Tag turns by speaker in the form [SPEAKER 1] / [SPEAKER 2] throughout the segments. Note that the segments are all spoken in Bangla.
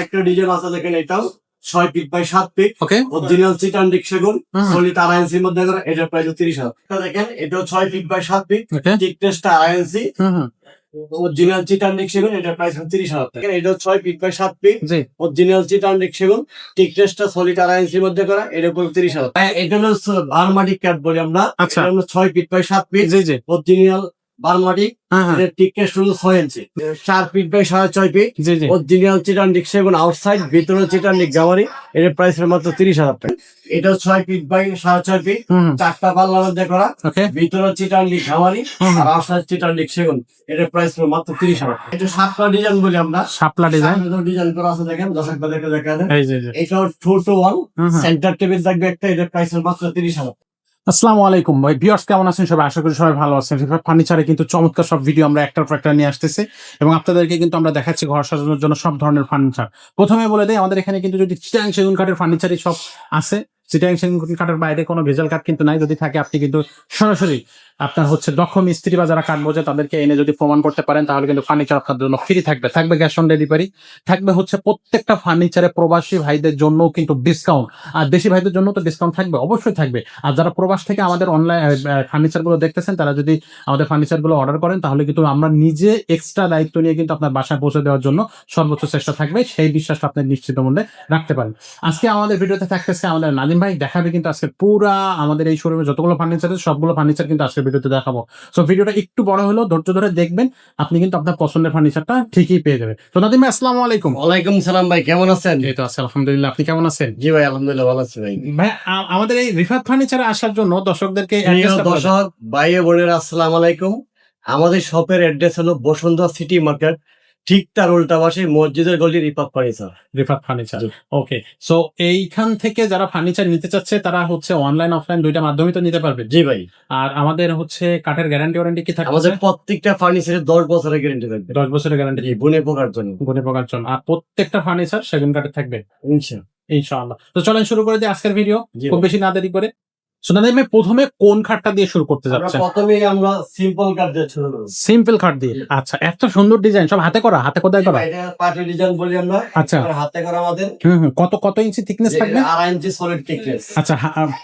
[SPEAKER 1] একটা ডিজাইন আছে দেখেন, এটাও 6 feet by 7 feet.
[SPEAKER 2] Okay,
[SPEAKER 1] original চিটান সেগুন, সলিড আড়াই ইঞ্চির মধ্যে করে। এটার প্রাইস 30,000। এটা দেখেন, এটাও 6 ফিট বাই 7 ফিট,
[SPEAKER 2] ওকে,
[SPEAKER 1] থিকনেসটা আড়াই ইঞ্চি। অরিজিনাল চিটান সেগুন, এটার প্রাইস 30,000 টাকা। এটাও 6 ফিট বাই 7 ফিট,
[SPEAKER 2] জি,
[SPEAKER 1] অরিজিনাল চিটান সেগুন, থিকনেসটা সলিড আড়াই ইঞ্চির মধ্যে করা। এটার প্রাইস 30,000 টাকা। এটা হলো বার্মাটিক কাঠ বলি আমরা।
[SPEAKER 2] আচ্ছা,
[SPEAKER 1] এটা হলো 6 ফিট বাই 7 ফিট,
[SPEAKER 2] জি জি,
[SPEAKER 1] অরিজিনাল বার্মাটিক। এটার থিকনেস হলো 6 ইঞ্চি। 4 ফিট বাই 6.5 ফিট,
[SPEAKER 2] জি জি,
[SPEAKER 1] অরিজিনাল চিটান সেগুন আউটসাইড, ভিতরে চিটান গামারি। এটার প্রাইস মাত্র 30,000 টাকা। এটাও 6 ফিট বাই 6.5 ফিট, চারটা পাল্লার মধ্যে করা।
[SPEAKER 2] ওকে,
[SPEAKER 1] ভিতরে চিটান গামারি আর আউটসাইড চিটান সেগুন। এটার প্রাইস মাত্র 30,000 টাকা। এটা শাপলা ডিজাইন বলি আমরা।
[SPEAKER 2] শাপলা ডিজাইন,
[SPEAKER 1] ডিজাইন করা আছে দেখেন, দর্শকরা দেখে দেখা যায়।
[SPEAKER 2] এই যে যে।
[SPEAKER 1] এটাও 2 to 1 সেন্টার টেবিল থাকবে একটা। এটার প্রাইস মাত্র 30,000।
[SPEAKER 2] আসসালামু আলাইকুম ভাই, ভিউয়ার্স কেমন আছেন সবাই? আশা করি সবাই ভালো আছেন। রিফাত ফার্নিচারে কিন্তু চমৎকার সব ভিডিও আমরা একটার পর একটা নিয়ে আসতেছি এবং আপনাদেরকে কিন্তু আমরা দেখাচ্ছি ঘর সাজানোর জন্য সব ধরনের ফার্নিচার। প্রথমে বলে দেই, আমাদের এখানে কিন্তু যদি চিটাং সেগুন কাঠের ফার্নিচারই সব আছে। চিটাং সেগুন কাঠের বাইরে কোনো ভেজাল কাঠ কিন্তু নাই। যদি থাকে আপনি কিন্তু সরাসরি আপনার হচ্ছে দক্ষ মিস্ত্রি বা যারা কাঠ বোঝে তাদেরকে এনে যদি প্রমাণ করতে পারেন, তাহলে কিন্তু ফার্নিচার আপনার জন্য ফ্রি থাকবে। থাকবে ক্যাশ অন ডেলিভারি, থাকবে হচ্ছে প্রত্যেকটা ফার্নিচারে প্রবাসী ভাইদের জন্য কিন্তু ডিসকাউন্ট, আর দেশি ভাইদের জন্য তো ডিসকাউন্ট থাকবে, অবশ্যই থাকবে। আর যারা প্রবাস থেকে আমাদের অনলাইন ফার্নিচার গুলো দেখতেছেন, তারা যদি আমাদের ফার্নিচার গুলো অর্ডার করেন, তাহলে কিন্তু আমরা নিজে এক্সট্রা দায়িত্ব নিয়ে কিন্তু আপনার বাসায় পৌঁছে দেওয়ার জন্য সর্বোচ্চ চেষ্টা থাকবে। সেই বিশ্বাসটা আপনি নিশ্চিত মূল্যে রাখতে পারেন। আজকে আমাদের ভিডিওতে থাকতেছে আমাদের নাদিম ভাই, দেখাবে কিন্তু আজকে পুরা আমাদের এই শোরুমে যতগুলো ফার্নিচার আছে সবগুলো ফার্নিচার কিন্তু আজকে ভিডিওতে দেখাবো। সো ভিডিওটা একটু বড় হলেও ধৈর্য ধরে দেখবেন, আপনি কিন্তু আপনার পছন্দের ফার্নিচারটা ঠিকই পেয়ে যাবেন। তো নাদিম ভাই, আসসালামু আলাইকুম।
[SPEAKER 1] ওয়ালাইকুম সালাম ভাই, কেমন আছেন?
[SPEAKER 2] এই তো আছে আলহামদুলিল্লাহ, আপনি কেমন আছেন?
[SPEAKER 1] জি ভাই, আলহামদুলিল্লাহ ভালো আছি ভাই।
[SPEAKER 2] ভাই আমাদের এই রিফাত ফার্নিচারে আসার জন্য দর্শকদেরকে
[SPEAKER 1] প্রিয় দর্শক ভাই বোনেরা, আসসালামু আলাইকুম। আমাদের শপের অ্যাড্রেস হলো বসুন্ধরা সিটি মার্কেট, ঠিক তার উল্টা পাশে মসজিদের গলি, রিপাত ফার্নিচার।
[SPEAKER 2] রিফাত ফার্নিচার, ওকে। সো এইখান থেকে যারা ফার্নিচার নিতে চাচ্ছে তারা হচ্ছে অনলাইন অফলাইন দুইটা মাধ্যমে তো নিতে পারবে।
[SPEAKER 1] জি ভাই।
[SPEAKER 2] আর আমাদের হচ্ছে কাঠের গ্যারান্টি ওয়ারেন্টি কি থাকে?
[SPEAKER 1] আমাদের প্রত্যেকটা ফার্নিচারে 10 বছরের গ্যারান্টি থাকবে।
[SPEAKER 2] 10 বছরের গ্যারান্টি,
[SPEAKER 1] জি, গুণে পোকার জন্য।
[SPEAKER 2] গুণে পোকার জন্য। আর প্রত্যেকটা ফার্নিচার সেগুন কাঠের থাকবে
[SPEAKER 1] ইনশাআল্লাহ।
[SPEAKER 2] ইনশাআল্লাহ। তো চলেন শুরু করে দিই আজকের ভিডিও,
[SPEAKER 1] জি
[SPEAKER 2] খুব
[SPEAKER 1] ভাই।
[SPEAKER 2] বেশি না দেরি করে। সোনালি ভাই, প্রথমে কোন খাটটা দিয়ে শুরু করতে
[SPEAKER 1] আমরা
[SPEAKER 2] যাচ্ছেন?
[SPEAKER 1] প্রথমেই আমরা সিম্পল কাট দিয়ে শুরু করব।
[SPEAKER 2] সিম্পল খাট দিয়ে। আচ্ছা, এত সুন্দর ডিজাইন, সব হাতে করা, হাতে খোদাই করা।
[SPEAKER 1] এটা পাটি ডিজাইন বলি আমরা।
[SPEAKER 2] আচ্ছা।
[SPEAKER 1] একেবারে হাতে করা আমাদের।
[SPEAKER 2] কত কত ইঞ্চি থিকনেস থাকবে?
[SPEAKER 1] 2.5 ইঞ্চি সলিড থিকনেস।
[SPEAKER 2] আচ্ছা,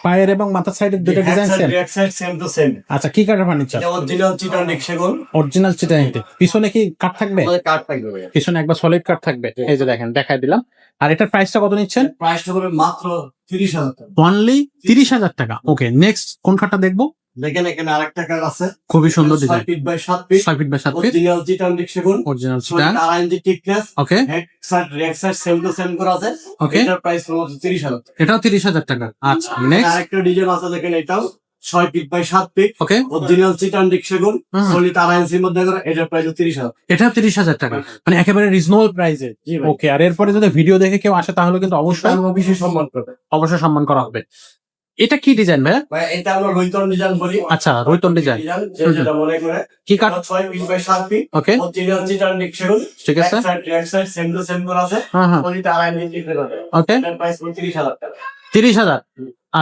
[SPEAKER 2] পায়ের এবং মাথার সাইডের দুটো design same.
[SPEAKER 1] Back side same to same.
[SPEAKER 2] আচ্ছা, কি কাঠের ফার্নিচার?
[SPEAKER 1] এটা অরিজিনাল চিটান সেগুন।
[SPEAKER 2] অরিজিনাল চিটাইতে। পিছনে কি কাঠ থাকবে?
[SPEAKER 1] আমাদের কাট থাকবে ভাই।
[SPEAKER 2] পিছনে একবার সলিড কাঠ থাকবে। এই যে দেখেন, দেখাই দিলাম। আর এটার প্রাইসটা কত নিচ্ছেন?
[SPEAKER 1] প্রাইসটা হবে মাত্র 30,000 টাকা।
[SPEAKER 2] অনলি 30,000 টাকা। ওকে, নেক্সট কোন খাটটা দেখবো?
[SPEAKER 1] দেখেন, এখানে আরেকটা কাট আছে,
[SPEAKER 2] খুবই সুন্দর design.
[SPEAKER 1] 6 feet by 7 feet,
[SPEAKER 2] 6 feet by 7 feet,
[SPEAKER 1] original চিটান সেগুন,
[SPEAKER 2] অরিজিনাল
[SPEAKER 1] সলিড
[SPEAKER 2] চিটাং।
[SPEAKER 1] 2.5 ইঞ্চি thickness.
[SPEAKER 2] Okay,
[SPEAKER 1] head side back side same to same করা আছে।
[SPEAKER 2] ওকে,
[SPEAKER 1] এটার প্রাইস মাত্র 30,000 টাকা।
[SPEAKER 2] এটাও 30,000 টাকা। আচ্ছা, নেক্সট।
[SPEAKER 1] আরেকটা ডিজাইন আছে দেখেন, এটাও 6 feet by 7 feet,
[SPEAKER 2] okay,
[SPEAKER 1] original চিটান সেগুন, সলিড 2.5 ইঞ্চির মধ্যে করে। এটার প্রাইস 30,000।
[SPEAKER 2] এটাও 30,000 টাকা, মানে একেবারে রিজনেবল প্রাইসে।
[SPEAKER 1] জি ভাই।
[SPEAKER 2] ওকে, আর এরপরে যদি ভিডিও দেখে কেউ আসে তাহলে কিন্তু অবশ্যই
[SPEAKER 1] অবশ্যই সম্মান করবে।
[SPEAKER 2] অবশ্যই সম্মান করা হবে। এটা কি ডিজাইন ভাই?
[SPEAKER 1] ভাই, এটা আমরা রৈতন ডিজাইন বলি।
[SPEAKER 2] আচ্ছা, রৈতন ডিজাইন।
[SPEAKER 1] যেটা মনে করে।
[SPEAKER 2] কি কাঠ?
[SPEAKER 1] 6 feet by 7 feet,
[SPEAKER 2] okay,
[SPEAKER 1] original চিটান সেগুন,
[SPEAKER 2] ঠিক আছে।
[SPEAKER 1] Back side same to same করা আছে। সলিড 2.5 ইঞ্চি থিকনেস।
[SPEAKER 2] ওকে,
[SPEAKER 1] এটার প্রাইস 30,000 টাকা।
[SPEAKER 2] 30,000।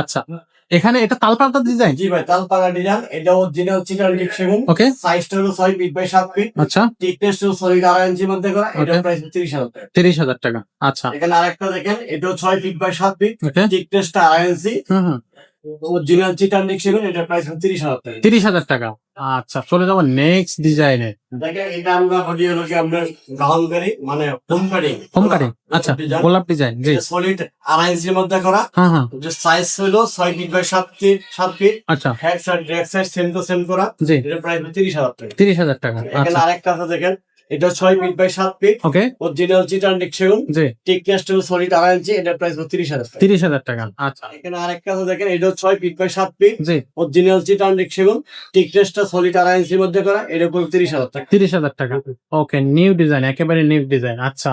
[SPEAKER 2] আচ্ছা, এখানে এটা তালপাতা ডিজাইন।
[SPEAKER 1] জি ভাই, তালপাকা ডিজাইন। এটা অরিজিনাল চিটান সেগুন।
[SPEAKER 2] ওকে,
[SPEAKER 1] সাইজটা হলো 6 ফিট বাই 7 ফিট,
[SPEAKER 2] আচ্ছা,
[SPEAKER 1] থিকনেস হলো সলিড 2.5 ইঞ্চির মধ্যে করা। এটার প্রাইস 30,000 টাকা।
[SPEAKER 2] 30,000 টাকা। আচ্ছা,
[SPEAKER 1] এখানে আরেকটা দেখেন, এটাও 6 ফিট বাই 7 ফিট,
[SPEAKER 2] ওকে,
[SPEAKER 1] থিকনেসটা 2.5 ইঞ্চি, অরিজিনাল চিটান সেগুন। এটার প্রাইস 30,000 টাকা।
[SPEAKER 2] 30,000 টাকা। আচ্ছা, চলে যাবো নেক্সট ডিজাইনে।
[SPEAKER 1] দেখেন, এটা আমরা বলি হলো কি আমরা গাউন করি, মানে হোম কাটিং।
[SPEAKER 2] Home cutting. আচ্ছা, গোলাপ ডিজাইন। জি,
[SPEAKER 1] সলিড 2.5 ইঞ্চির মধ্যে করা। যে সাইজ হলো 6 ফিট বাই 7 ফিট।
[SPEAKER 2] আচ্ছা,
[SPEAKER 1] head side back side same to same করা।
[SPEAKER 2] জি,
[SPEAKER 1] এটার প্রাইস 30,000 টাকা।
[SPEAKER 2] 30,000 টাকা।
[SPEAKER 1] এখানে
[SPEAKER 2] আচ্ছা,
[SPEAKER 1] আরেকটা আছে দেখেন, এটা 6 feet by 7 feet,
[SPEAKER 2] okay,
[SPEAKER 1] original চিটান সেগুন,
[SPEAKER 2] জি,
[SPEAKER 1] থিকনেসটা হলো সলিড 2.5 ইঞ্চি। এটার প্রাইস 30,000 টাকা।
[SPEAKER 2] 30,000 টাকা। আচ্ছা,
[SPEAKER 1] এখানে আরেকটা আছে দেখেন, এটা 6 ফিট বাই 7 ফিট,
[SPEAKER 2] জি,
[SPEAKER 1] অরিজিনাল চিটান সেগুন, থিকনেসটা সলিড 2.5 ইঞ্চির মধ্যে করা। এটার প্রাইস 30,000 টাকা।
[SPEAKER 2] 30,000 টাকা। ওকে, নিউ ডিজাইন, একেবারে নিউ ডিজাইন। আচ্ছা,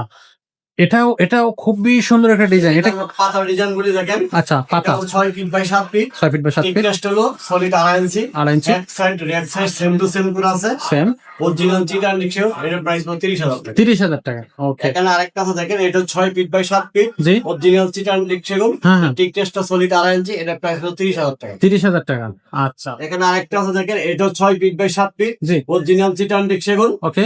[SPEAKER 2] এটাও খুবই সুন্দর একটা ডিজাইন। এটা
[SPEAKER 1] পাতা ডিজাইন বলি দেখেন।
[SPEAKER 2] আচ্ছা, পাতা
[SPEAKER 1] 6 feet by 7 feet,
[SPEAKER 2] 6 feet by 7 feet,
[SPEAKER 1] থিকনেসটা হলো সলিড 2.5 ইঞ্চি।
[SPEAKER 2] 2.5 ইঞ্চি,
[SPEAKER 1] এক side red side same to same করে আছে।
[SPEAKER 2] সেম,
[SPEAKER 1] অরিজিনাল চিটান সেগুন। এটার প্রাইস 30,000 টাকা।
[SPEAKER 2] 30,000 টাকা। ওকে,
[SPEAKER 1] এখানে আরেকটা আছে দেখেন, এটা 6 ফিট বাই 7 ফিট,
[SPEAKER 2] জি,
[SPEAKER 1] অরিজিনাল চিটান সেগুন,
[SPEAKER 2] হ্যাঁ,
[SPEAKER 1] থিকনেসটা সলিড 2.5 ইঞ্চি। এটার প্রাইস 30,000 টাকা।
[SPEAKER 2] 30,000 টাকা। আচ্ছা,
[SPEAKER 1] এখানে আরেকটা আছে দেখেন, এটা 6 ফিট বাই 7 ফিট,
[SPEAKER 2] জি,
[SPEAKER 1] অরিজিনাল চিটান সেগুন,
[SPEAKER 2] ওকে,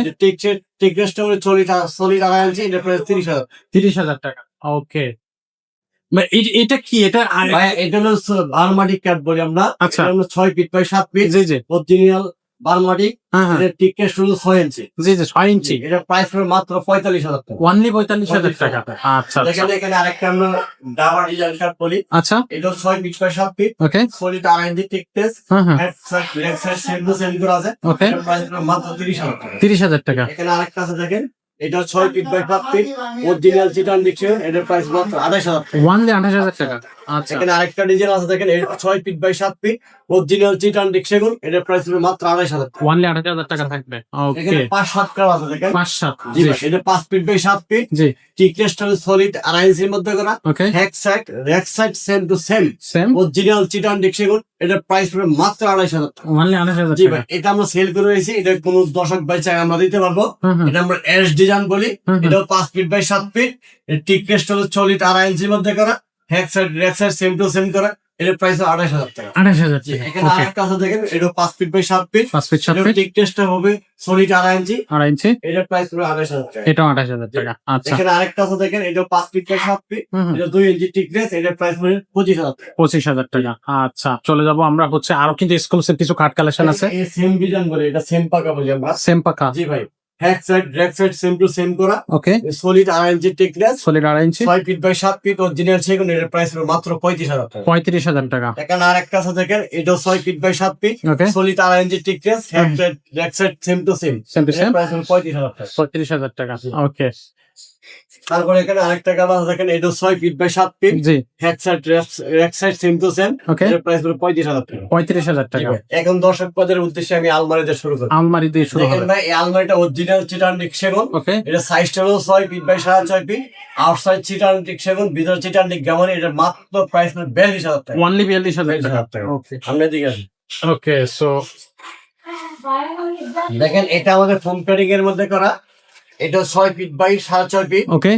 [SPEAKER 1] টিকনেস টেবিল সলিড 2.5 ইঞ্চি, এটা প্রাইস 30,000।
[SPEAKER 2] 30,000 টাকা। ওকে, এটা কি? এটা
[SPEAKER 1] ভাই এটা হলো বারমাটিক কাঠ বলি আমরা।
[SPEAKER 2] আচ্ছা।
[SPEAKER 1] এটা হলো 6 ফিট বাই 7 ফিট
[SPEAKER 2] জি জি
[SPEAKER 1] অরিজিনাল বারমাটিক।
[SPEAKER 2] হ্যাঁ হ্যাঁ
[SPEAKER 1] এটা টিকনেস হলো 6 ইঞ্চি।
[SPEAKER 2] জি জি 6 ইঞ্চি।
[SPEAKER 1] এটা প্রাইস পড়বে মাত্র 45,000 টাকা।
[SPEAKER 2] অনলি 45,000 টাকা। আচ্ছা আচ্ছা
[SPEAKER 1] দেখেন এখানে আরেকটা আমরা ডাবল ডিজাইন কাঠ বলি।
[SPEAKER 2] আচ্ছা।
[SPEAKER 1] এটা 6 feet by 7 feet
[SPEAKER 2] okay
[SPEAKER 1] solid 2.5 inch thickness.
[SPEAKER 2] হ্যাঁ হ্যাঁ
[SPEAKER 1] head side leg side same করা আছে।
[SPEAKER 2] ওকে,
[SPEAKER 1] এটা প্রাইস পড়বে মাত্র 30,000 টাকা।
[SPEAKER 2] 30,000 টাকা।
[SPEAKER 1] এখানে আরেকটা আছে দেখেন, এটা 6 ফিট বাই 7 ফিট অরিজিনাল চিটান ডিকশন। এটার প্রাইস মাত্র 28,000 টাকা।
[SPEAKER 2] অনলি 28,000 টাকা। আচ্ছা
[SPEAKER 1] এখানে আরেকটা ডিজাইন আছে দেখেন, এটা 6 ফিট বাই 7 ফিট অরিজিনাল চিটান ডিকশন। এটার প্রাইস হবে মাত্র 28,000 টাকা।
[SPEAKER 2] অনলি 28,000 টাকা থাকবে। ওকে,
[SPEAKER 1] এখানে 5-7 কালার আছে দেখেন।
[SPEAKER 2] 5-7
[SPEAKER 1] জি
[SPEAKER 2] জি
[SPEAKER 1] ভাই, এটা 5 ফিট বাই 7 ফিট
[SPEAKER 2] জি
[SPEAKER 1] টিকনেসটা সলিড 2.5 ইঞ্চির মধ্যে করা।
[SPEAKER 2] Okay,
[SPEAKER 1] head side rake side same to same
[SPEAKER 2] same
[SPEAKER 1] original চিটান ডিকশন। এটার প্রাইস হবে মাত্র 28,000 টাকা।
[SPEAKER 2] অনলি 28,000
[SPEAKER 1] জি
[SPEAKER 2] টাকা।
[SPEAKER 1] ভাই, এটা আমরা সেল করে রয়েছি। এটা কোন দর্শক ভাই চাই আমরা দিতে পারবো।
[SPEAKER 2] হুম হুম
[SPEAKER 1] এটা আমরা এস ডিজাইন বলি।
[SPEAKER 2] হুম হুম।
[SPEAKER 1] এটাও 5 ফিট বাই 7 ফিট টিকনেসটা হলো সলিড 2.5 ইঞ্চির মধ্যে করা। Head side rake side same to same করা। এটার প্রাইস 28,000 টাকা।
[SPEAKER 2] 28,000
[SPEAKER 1] জি,
[SPEAKER 2] টাকা।
[SPEAKER 1] এখানে
[SPEAKER 2] ওকে,
[SPEAKER 1] আরেকটা আছে দেখেন, এটা 5 feet by 7 feet
[SPEAKER 2] 5 feet 7 feet
[SPEAKER 1] টিকনেসটা হবে সলিড 2.5 ইঞ্চি।
[SPEAKER 2] 2.5 ইঞ্চি।
[SPEAKER 1] এটার প্রাইস হবে 28,000 টাকা।
[SPEAKER 2] এটাও 28,000 টাকা। আচ্ছা,
[SPEAKER 1] এখানে আরেকটা আছে দেখেন, এটা 5 ফিট বাই 7 ফিট
[SPEAKER 2] হুম হুম
[SPEAKER 1] এটা 2 ইঞ্চি টিকনেস। এটার প্রাইস হবে 25,000 টাকা।
[SPEAKER 2] 25,000 টাকা। আচ্ছা, চলে যাবো আমরা হচ্ছে আরো কিন্তু এক্সক্লুসিভ কিছু কার্ড কালেকশন আছে।
[SPEAKER 1] এই সেম ডিজাইন বলে, এটা সেম পাকা বলি আমরা।
[SPEAKER 2] সেম পাকা।
[SPEAKER 1] জি ভাই, head side rake side same to same করা।
[SPEAKER 2] ওকে,
[SPEAKER 1] সলিড 2.5 ইঞ্চি টিকনেস
[SPEAKER 2] সলিড 2.5 ইঞ্চি।
[SPEAKER 1] 6 ফিট বাই 7 ফিট অরিজিনাল সেগুন। এর প্রাইস হলো মাত্র 35,000 টাকা।
[SPEAKER 2] 35,000 টাকা।
[SPEAKER 1] এখানে আরেকটা আছে দেখেন, এটাও 6 feet by 7 feet
[SPEAKER 2] okay,
[SPEAKER 1] solid 2.5 inch thickness. Head side rake side same to same.
[SPEAKER 2] Same to same
[SPEAKER 1] এর প্রাইস হলো 35,000 টাকা।
[SPEAKER 2] 35,000 টাকা। ওকে
[SPEAKER 1] তারপরে এখানে আরেকটা কালার আছে দেখেন, এটা 6 ফিট বাই 7 ফিট
[SPEAKER 2] জি
[SPEAKER 1] head side rake side same to same.
[SPEAKER 2] Okay,
[SPEAKER 1] এর প্রাইস হলো 35,000 টাকা।
[SPEAKER 2] 35,000
[SPEAKER 1] জি
[SPEAKER 2] টাকা।
[SPEAKER 1] ভাই, এখন দর্শক পদের উদ্দেশ্যে আমি আলমারি দিয়ে শুরু করি।
[SPEAKER 2] আলমারি দিয়ে শুরু
[SPEAKER 1] দেখেন
[SPEAKER 2] হবে।
[SPEAKER 1] ভাই, এই আলমারিটা অরিজিনাল চিটান সেগুন।
[SPEAKER 2] ওকে,
[SPEAKER 1] এটা সাইজটা হলো 6 ফিট বাই 6.5 ফিট আউটসাইড চিটান সেগুন, ভিতর চিটান গামারি। এটা মাত্র প্রাইস হলো 42,000 টাকা।
[SPEAKER 2] অনলি 42,000 টাকা।
[SPEAKER 1] 42,000 টাকা।
[SPEAKER 2] ওকে
[SPEAKER 1] আমরা দিকে আসি।
[SPEAKER 2] ওকে, সো
[SPEAKER 1] দেখেন, এটা আমাদের ফোম কাটিং এর মধ্যে করা। এটা 6 ফিট বাই 6.5 ফিট
[SPEAKER 2] ওকে,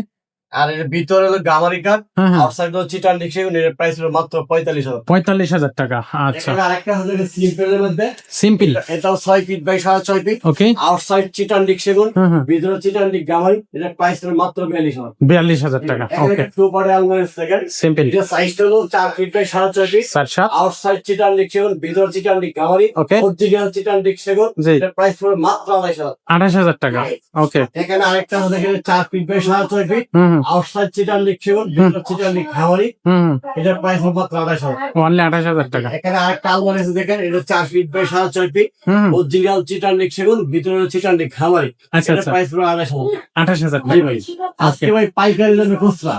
[SPEAKER 1] আর এর ভিতরে হলো গামারি কাঠ।
[SPEAKER 2] হ্যাঁ হ্যাঁ
[SPEAKER 1] আউটসাইড হলো চিটান সেগুন। এর প্রাইস হলো মাত্র 45,000 টাকা।
[SPEAKER 2] 45,000 টাকা। আচ্ছা,
[SPEAKER 1] এখানে আরেকটা হচ্ছে সিম্পল এর মধ্যে।
[SPEAKER 2] সিম্পল।
[SPEAKER 1] এটাও 6 feet by 6.5 feet
[SPEAKER 2] okay,
[SPEAKER 1] outside চিটান সেগুন,
[SPEAKER 2] হ্যাঁ হ্যাঁ
[SPEAKER 1] ভিতরে চিটান গামারি। এটার প্রাইস হলো মাত্র 42,000 টাকা।
[SPEAKER 2] 42,000 টাকা।
[SPEAKER 1] এখানে
[SPEAKER 2] ওকে,
[SPEAKER 1] একটা টু পারে আলমারি সেকেন্ড।
[SPEAKER 2] সিম্পল।
[SPEAKER 1] এটা সাইজটা হলো 4 ফিট বাই 6.5 ফিট
[SPEAKER 2] 7-7
[SPEAKER 1] আউটসাইড চিটান সেগুন, ভিতর চিটান গামারি।
[SPEAKER 2] ওকে,
[SPEAKER 1] অরিজিনাল চিটান সেগুন।
[SPEAKER 2] জি
[SPEAKER 1] এটার প্রাইস পড়বে মাত্র 28,000।
[SPEAKER 2] 28,000 টাকা। ওকে,
[SPEAKER 1] এখানে আরেকটা আছে দেখেন, 4 ফিট বাই 6.5 ফিট
[SPEAKER 2] হুম হুম
[SPEAKER 1] আউটসাইড চিটান সেগুন, ভিতর চিটান গামারি।
[SPEAKER 2] হুম হুম
[SPEAKER 1] এটার প্রাইস হবে মাত্র 28,000।
[SPEAKER 2] অনলি 28,000 টাকা।
[SPEAKER 1] এখানে আরেকটা আলমারি আছে দেখেন, এটা 4 ফিট বাই 6.5 ফিট
[SPEAKER 2] হুম হুম
[SPEAKER 1] অরিজিনাল চিটান সেগুন, ভিতরে চিটান গামারি।
[SPEAKER 2] আচ্ছা
[SPEAKER 1] এটার
[SPEAKER 2] আচ্ছা,
[SPEAKER 1] প্রাইস পড়বে 28,000।
[SPEAKER 2] 28,000
[SPEAKER 1] জি
[SPEAKER 2] টাকা।
[SPEAKER 1] ভাই, আজকে ভাই পাইকারি দামে খুচরা।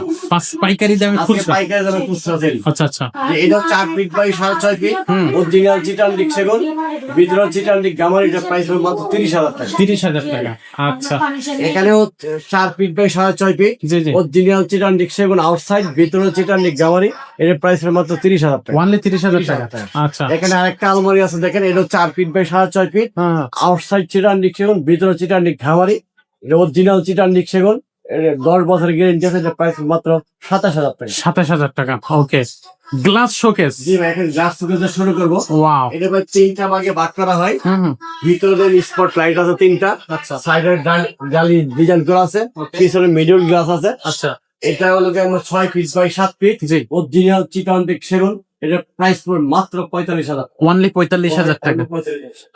[SPEAKER 2] পাইকারি দামে
[SPEAKER 1] আজকে
[SPEAKER 2] খুচরা।
[SPEAKER 1] পাইকারি দামে খুচরা সেল।
[SPEAKER 2] আচ্ছা আচ্ছা,
[SPEAKER 1] এটা 4 ফিট বাই 6.5 ফিট
[SPEAKER 2] হুম
[SPEAKER 1] অরিজিনাল চিটান সেগুন, ভিতরে চিটান গামারি। এটার প্রাইস হবে মাত্র 30,000 টাকা।
[SPEAKER 2] 30,000 টাকা। আচ্ছা,
[SPEAKER 1] এখানেও 4 ফিট বাই 6.5 ফিট
[SPEAKER 2] জি জি
[SPEAKER 1] অরিজিনাল চিটান সেগুন আউটসাইড, ভিতরে চিটান গামারি। এটার প্রাইস হবে মাত্র 30,000 টাকা।
[SPEAKER 2] অনলি 30,000 টাকা। আচ্ছা,
[SPEAKER 1] এখানে আরেকটা আলমারি আছে দেখেন, এটা 4 ফিট বাই 6.5 ফিট
[SPEAKER 2] হ্যাঁ হ্যাঁ
[SPEAKER 1] আউটসাইড চিটান সেগুন, ভিতরে চিটান গামারি। অরিজিনাল চিটান সেগুন। 10 বছর গ্যারেন্টি আছে। এটার প্রাইস মাত্র 27,000 টাকা।
[SPEAKER 2] 27,000 টাকা। ওকে, গ্লাস শোকেস।
[SPEAKER 1] জি ভাই, এখন গ্লাস শোকেস শুরু করবো।
[SPEAKER 2] ওয়াও।
[SPEAKER 1] এটা ভাই 3টা ভাগে ভাগ করা হয়।
[SPEAKER 2] হুম হুম
[SPEAKER 1] ভিতরে স্পট লাইট আছে 3টা,
[SPEAKER 2] আচ্ছা
[SPEAKER 1] সাইডের জালি ডিজাইন করা আছে, পিছনে মিডল গ্লাস আছে।
[SPEAKER 2] আচ্ছা,
[SPEAKER 1] এটা হলো গিয়ে আমরা 6 ফিট বাই 7 ফিট
[SPEAKER 2] জি
[SPEAKER 1] অরিজিনাল চিটান সেগুন। এটা প্রাইস পড়বে মাত্র 45,000।
[SPEAKER 2] অনলি 45,000 টাকা।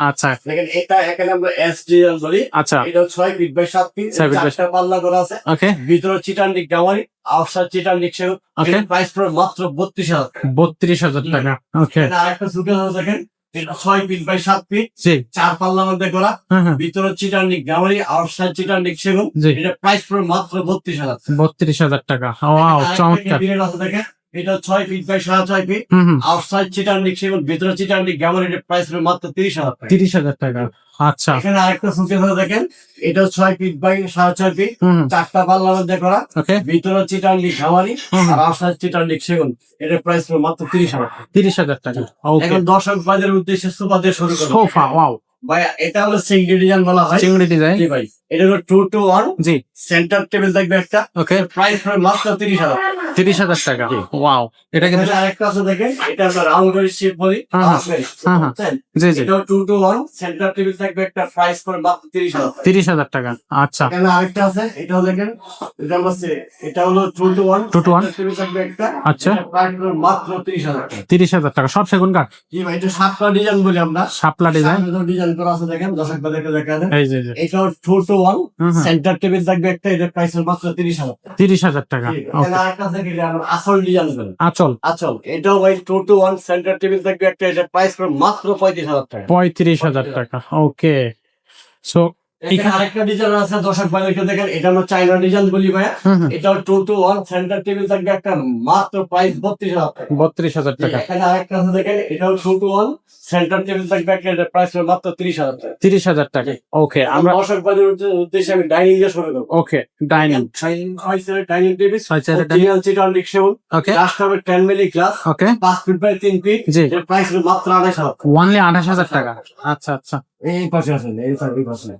[SPEAKER 2] আচ্ছা
[SPEAKER 1] দেখেন, এটা এখানে আমরা এস ডিজাইন বলি।
[SPEAKER 2] আচ্ছা,
[SPEAKER 1] এটা 6 feet by 7 feet
[SPEAKER 2] 6 feet by
[SPEAKER 1] 4টা পাল্লা করা আছে।
[SPEAKER 2] ওকে,
[SPEAKER 1] ভিতরে চিটান গামারি, আউটসাইড চিটান সেগুন।
[SPEAKER 2] Okay.
[SPEAKER 1] প্রাইস পড়বে মাত্র 32,000।
[SPEAKER 2] 32,000 টাকা। ওকে,
[SPEAKER 1] এখানে আরেকটা সুকেস আছে দেখেন, এটা 6 ফিট বাই 7 ফিট
[SPEAKER 2] জি
[SPEAKER 1] 4 পাল্লার মধ্যে করা,
[SPEAKER 2] হ্যাঁ হ্যাঁ
[SPEAKER 1] ভিতরে চিটান গামারি, আউটসাইড চিটান সেগুন।
[SPEAKER 2] জি
[SPEAKER 1] এটা প্রাইস পড়বে মাত্র 32,000।
[SPEAKER 2] 32,000 টাকা। ওয়াও, চমৎকার।
[SPEAKER 1] দেখেন, এটা 6 ফিট বাই 6.5 ফিট
[SPEAKER 2] হুম হুম
[SPEAKER 1] আউটসাইড চিটান সেগুন, ভিতরে চিটান গামারি। এটা প্রাইস পড়বে মাত্র 30,000 টাকা।
[SPEAKER 2] 30,000 টাকা। আচ্ছা,
[SPEAKER 1] এখানে আরেকটা সুকেস আছে দেখেন, এটা 6 ফিট বাই 6.5 ফিট
[SPEAKER 2] হুম
[SPEAKER 1] 4টা পাল্লার মধ্যে করা,
[SPEAKER 2] ওকে,
[SPEAKER 1] ভিতরে চিটান গামারি
[SPEAKER 2] হুম
[SPEAKER 1] আর আউটসাইড চিটান সেগুন। এটার প্রাইস পড়বে মাত্র 30,000 টাকা।
[SPEAKER 2] 30,000 টাকা। ওকে,
[SPEAKER 1] এখন দর্শক ভাইদের উদ্দেশ্যে সোফা দিয়ে শুরু করবো।
[SPEAKER 2] সোফা। ওয়াও,
[SPEAKER 1] ভাই এটা হলো সিঙ্গেল ডিজাইন বলা হয়।
[SPEAKER 2] চিংড়ি ডিজাইন।
[SPEAKER 1] জি ভাই, এটা হলো 2 to 1
[SPEAKER 2] জি
[SPEAKER 1] সেন্টার টেবিল থাকবে একটা।
[SPEAKER 2] ওকে,
[SPEAKER 1] প্রাইস পড়বে মাত্র 30,000।
[SPEAKER 2] 30,000 টাকা। ওয়াও, এটা কিন্তু
[SPEAKER 1] এখানে আরেকটা আছে দেখেন, এটা আমরা রাউন্ড শেপ বলি।
[SPEAKER 2] হ্যাঁ, হ্যাঁ। হ্যাঁ, হ্যাঁ।
[SPEAKER 1] বুঝছেন?
[SPEAKER 2] জি জি,
[SPEAKER 1] এটাও 2 to 1 সেন্টার টেবিল থাকবে, একটা প্রাইস পড়বে মাত্র 30,000 টাকা।
[SPEAKER 2] 30,000 টাকা। আচ্ছা,
[SPEAKER 1] এখানে আরেকটা আছে, এটাও দেখেন, এটা হলো 2 to 1
[SPEAKER 2] 2 to 1
[SPEAKER 1] সেন্টার টেবিল থাকবে একটা।
[SPEAKER 2] আচ্ছা,
[SPEAKER 1] এটা প্রাইস পড়বে মাত্র 30,000 টাকা।
[SPEAKER 2] 30,000 টাকা। সব সেগুন কাঠ,
[SPEAKER 1] জি ভাই, এটা শাপলা ডিজাইন বলি আমরা।
[SPEAKER 2] শাপলা ডিজাইন।
[SPEAKER 1] ডিজাইন করা আছে দেখেন, দর্শক দেখে দেখা যায়।
[SPEAKER 2] এই যে যে
[SPEAKER 1] এটাও 2 to 1
[SPEAKER 2] hmm, hmm.
[SPEAKER 1] Centre table থাকবে একটা, এটা প্রাইস পড়বে মাত্র 30,000 টাকা।
[SPEAKER 2] 30,000 টাকা।
[SPEAKER 1] জি, এখানে আরেকটা আছে, এটা আমরা আসল ডিজাইন বলি।
[SPEAKER 2] আচল,
[SPEAKER 1] আচল, এটাও ভাই 2 to 1 সেন্টার টেবিল থাকবে একটা, এটা প্রাইস পড়বে মাত্র 35,000 টাকা।
[SPEAKER 2] 35,000 টাকা। ওকে, সো
[SPEAKER 1] এখানে আরেকটা ডিজাইন আছে, দর্শক ভাইদেরকে দেখেন, এটা আমরা চাইনা ডিজাইন বলি ভাই।
[SPEAKER 2] হুম হুম,
[SPEAKER 1] এটাও 2 to 1 সেন্টার টেবিল থাকবে একটা, মাত্র প্রাইস 32,000 টাকা।
[SPEAKER 2] 32,000
[SPEAKER 1] জি,
[SPEAKER 2] টাকা।
[SPEAKER 1] এখানে আরেকটা আছে দেখেন, এটাও 2 to 1 সেন্টার টেবিল থাকবে একটা, এটা প্রাইস পড়বে মাত্র 30,000 টাকা।
[SPEAKER 2] 30,000 টাকা। ওকে,
[SPEAKER 1] আমরা
[SPEAKER 2] আমরা
[SPEAKER 1] দর্শক ভাইদের উদ্দেশ্যে আমি ডাইনিং দিয়ে শুরু করবো।
[SPEAKER 2] ওকে ডাইনিং।
[SPEAKER 1] ডাইনিং টেবিল,
[SPEAKER 2] 6 চেয়ারের ডাইনিং।
[SPEAKER 1] অরিজিনাল চিটার রিক্সেবল,
[SPEAKER 2] ওকে
[SPEAKER 1] গ্লাস হবে 10 milli glass,
[SPEAKER 2] okay,
[SPEAKER 1] 5 feet by 3 feet.
[SPEAKER 2] জি।
[SPEAKER 1] এর প্রাইস হলো মাত্র 28,000 টাকা।
[SPEAKER 2] ওনলি 28,000 টাকা। আচ্ছা আচ্ছা,
[SPEAKER 1] এই পাশে আছেন, এই পাশে।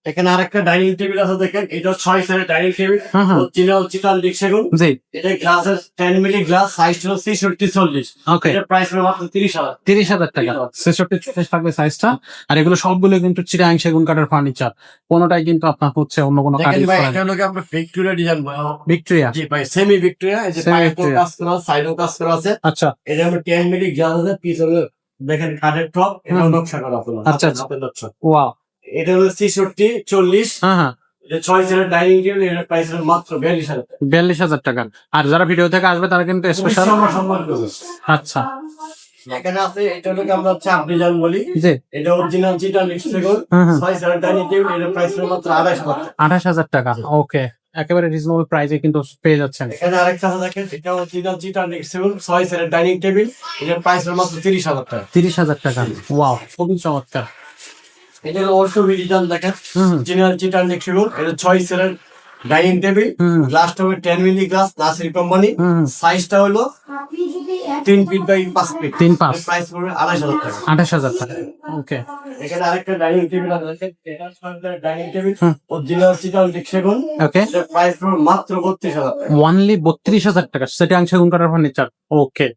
[SPEAKER 1] এখানে আরেকটা ডাইনিং টেবিল আছে দেখেন, এটা 6 সেটের ডাইনিং টেবিল,
[SPEAKER 2] হ্যাঁ হ্যাঁ,
[SPEAKER 1] অরিজিনাল চিটার রিক্সেবল।
[SPEAKER 2] জি।
[SPEAKER 1] এটা গ্লাসের 10 মিলি গ্লাস, সাইজ হলো 66-40।
[SPEAKER 2] ওকে,
[SPEAKER 1] এটার প্রাইস হলো মাত্র 30,000।
[SPEAKER 2] 30,000 টাকা। 66 থাকবে সাইজটা। আর এগুলো সবগুলো কিন্তু চিটাং সেগুন কাঠের ফার্নিচার, কোনোটাই কিন্তু আপনার হচ্ছে অন্য কোনো কাঠ
[SPEAKER 1] দেখেন
[SPEAKER 2] ইউজ
[SPEAKER 1] ভাই,
[SPEAKER 2] করা
[SPEAKER 1] এটা হলো কি আমরা ভিক্টোরিয়া ডিজাইন
[SPEAKER 2] ভিক্টোরিয়া।
[SPEAKER 1] জি ভাই, সেমি ভিক্টোরিয়া। এই যে
[SPEAKER 2] Semi
[SPEAKER 1] পায়ে
[SPEAKER 2] Victoria।
[SPEAKER 1] কাজ করা, সাইডেও কাজ করা আছে।
[SPEAKER 2] আচ্ছা
[SPEAKER 1] এটা হলো 10 মিলি গ্লাস আছে, পিছনে দেখেন কাঠের টপ, এটাও
[SPEAKER 2] হুম।
[SPEAKER 1] নকশা করা আছে।
[SPEAKER 2] আচ্ছা, আচ্ছা।
[SPEAKER 1] হাতের নকশা।
[SPEAKER 2] ওয়াও,
[SPEAKER 1] এটা হলো 66-40।
[SPEAKER 2] হ্যাঁ হ্যাঁ,
[SPEAKER 1] এটা 6 সেটের ডাইনিং টেবিল, এটার প্রাইস হলো মাত্র 42,000 টাকা।
[SPEAKER 2] 42,000 টাকা। আর যারা ভিডিও থেকে আসবে তারা কিন্তু স্পেশাল।
[SPEAKER 1] সম্মান করবো।
[SPEAKER 2] আচ্ছা,
[SPEAKER 1] এখানে আছে, এটা হলো কি আমরা চাপ ডিজাইন বলি।
[SPEAKER 2] জি।
[SPEAKER 1] এটা অরিজিনাল চিটার রিক্সেবল,
[SPEAKER 2] হুম হুম,
[SPEAKER 1] 6 সেটের ডাইনিং টেবিল, এটার প্রাইস হলো মাত্র 28,000 টাকা।
[SPEAKER 2] 28,000 টাকা। ওকে, একেবারে রিজনেবল প্রাইসে কিন্তু পেয়ে যাচ্ছেন।
[SPEAKER 1] এখানে আরেকটা আছে দেখেন, এটা অরিজিনাল চিটার রিক্সেবল, 6 সেটের ডাইনিং টেবিল, এটার প্রাইস হলো মাত্র 30,000 টাকা।
[SPEAKER 2] 30,000 টাকা। ওয়াও, খুবই চমৎকার।
[SPEAKER 1] এটা হলো অর্থ ডিজাইন দেখেন,
[SPEAKER 2] হুম হুম,
[SPEAKER 1] অরিজিনাল চিটার রিক্সেবল, এটা 6 সেটের ডাইনিং টেবিল,
[SPEAKER 2] হুম
[SPEAKER 1] গ্লাসটা হবে 10 মিলি গ্লাস, নাসির কোম্পানি।
[SPEAKER 2] হুম,
[SPEAKER 1] সাইজটা হলো 3 ফিট বাই 5 ফিট।
[SPEAKER 2] 3-5,
[SPEAKER 1] প্রাইস পড়বে 28,000 টাকা।
[SPEAKER 2] 28,000 টাকা। ওকে,
[SPEAKER 1] এখানে আরেকটা ডাইনিং টেবিল আছে দেখেন, এটা ডাইনিং টেবিল,
[SPEAKER 2] হুম।
[SPEAKER 1] অরিজিনাল চিটার রিক্সেবল,
[SPEAKER 2] ওকে,
[SPEAKER 1] এটার প্রাইস পড়বে মাত্র 32,000 টাকা।
[SPEAKER 2] ওনলি 32,000 টাকা। সেটাং সেগুন কাঠের ফার্নিচার। ওকে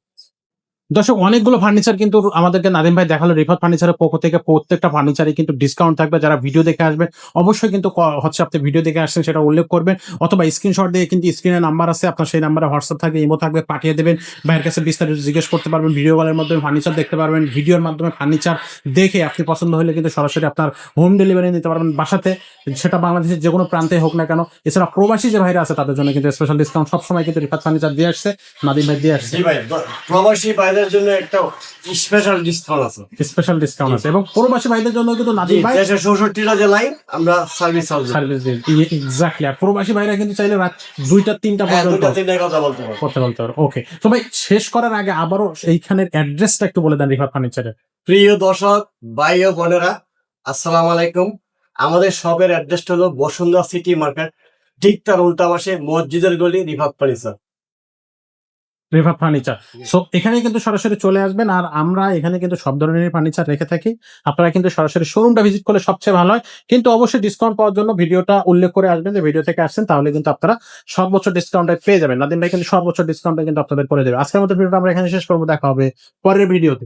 [SPEAKER 2] দর্শক, অনেকগুলো ফার্নিচার কিন্তু আমাদেরকে নাদিম ভাই দেখালো। রিফাত ফার্নিচারের পক্ষ থেকে প্রত্যেকটা ফার্নিচারে কিন্তু ডিসকাউন্ট থাকবে। যারা ভিডিও দেখে আসবে অবশ্যই কিন্তু হচ্ছে আপনি ভিডিও দেখে আসছেন সেটা উল্লেখ করবেন, অথবা স্ক্রিনশট দিয়ে কিন্তু স্ক্রিনে নাম্বার আছে আপনার, সেই নাম্বারে হোয়াটসঅ্যাপ থাকবে, ইমো থাকবে, পাঠিয়ে দেবেন। ভাইয়ের কাছে বিস্তারিত জিজ্ঞেস করতে পারবেন। ভিডিও কলের মাধ্যমে ফার্নিচার দেখতে পারবেন। ভিডিওর মাধ্যমে ফার্নিচার দেখে আপনি পছন্দ হলে কিন্তু সরাসরি আপনার হোম ডেলিভারি নিতে পারবেন বাসাতে, সেটা বাংলাদেশের যে কোনো প্রান্তে হোক না কেন। এছাড়া প্রবাসী যে ভাইরা আছে তাদের জন্য কিন্তু স্পেশাল ডিসকাউন্ট সবসময় কিন্তু রিফাত ফার্নিচার দিয়ে আসছে, নাদিম ভাই দিয়ে আসছে।
[SPEAKER 1] জি ভাই, প্রবাসী ভাইদের জন্য একটা স্পেশাল ডিসকাউন্ট আছে।
[SPEAKER 2] স্পেশাল ডিসকাউন্ট আছে, এবং প্রবাসী ভাইদের জন্য কিন্তু নাদিম ভাই
[SPEAKER 1] দেশের 64টা জেলায় আমরা সার্ভিস চার্জ
[SPEAKER 2] সার্ভিস দিন। এক্স্যাক্টলি। আর প্রবাসী ভাইরা কিন্তু চাইলে রাত 2টা-3টা পর্যন্ত
[SPEAKER 1] কথা বলতে পারবো।
[SPEAKER 2] করতে পারো। ওকে, তো ভাই শেষ করার আগে আবারও এইখানের অ্যাড্রেসটা একটু বলে দেন রিফাত ফার্নিচারের।
[SPEAKER 1] প্রিয় দর্শক ভাই ও বোনেরা, আসসালামু আলাইকুম। আমাদের শপের অ্যাড্রেসটা হলো বসুন্ধরা সিটি মার্কেট, ঠিক তার উল্টা পাশে মসজিদের গলি, Rifat furniture.
[SPEAKER 2] Rifat furniture. So এখানে কিন্তু সরাসরি চলে আসবেন। আর আমরা এখানে কিন্তু সব ধরনের ফার্নিচার রেখে থাকি। আপনারা কিন্তু সরাসরি শোরুমটা ভিজিট করলে সবচেয়ে ভালো হয়। কিন্তু অবশ্যই ডিসকাউন্ট পাওয়ার জন্য ভিডিওটা উল্লেখ করে আসবেন যে ভিডিও থেকে আসছেন, তাহলে কিন্তু আপনারা সর্বোচ্চ ডিসকাউন্টে পেয়ে যাবেন। নাদিম ভাই কিন্তু সর্বোচ্চ ডিসকাউন্টে কিন্তু আপনাদের করে দেবে। আজকের মতো ভিডিওটা আমরা এখানে শেষ করবো। দেখা হবে পরের ভিডিওতে।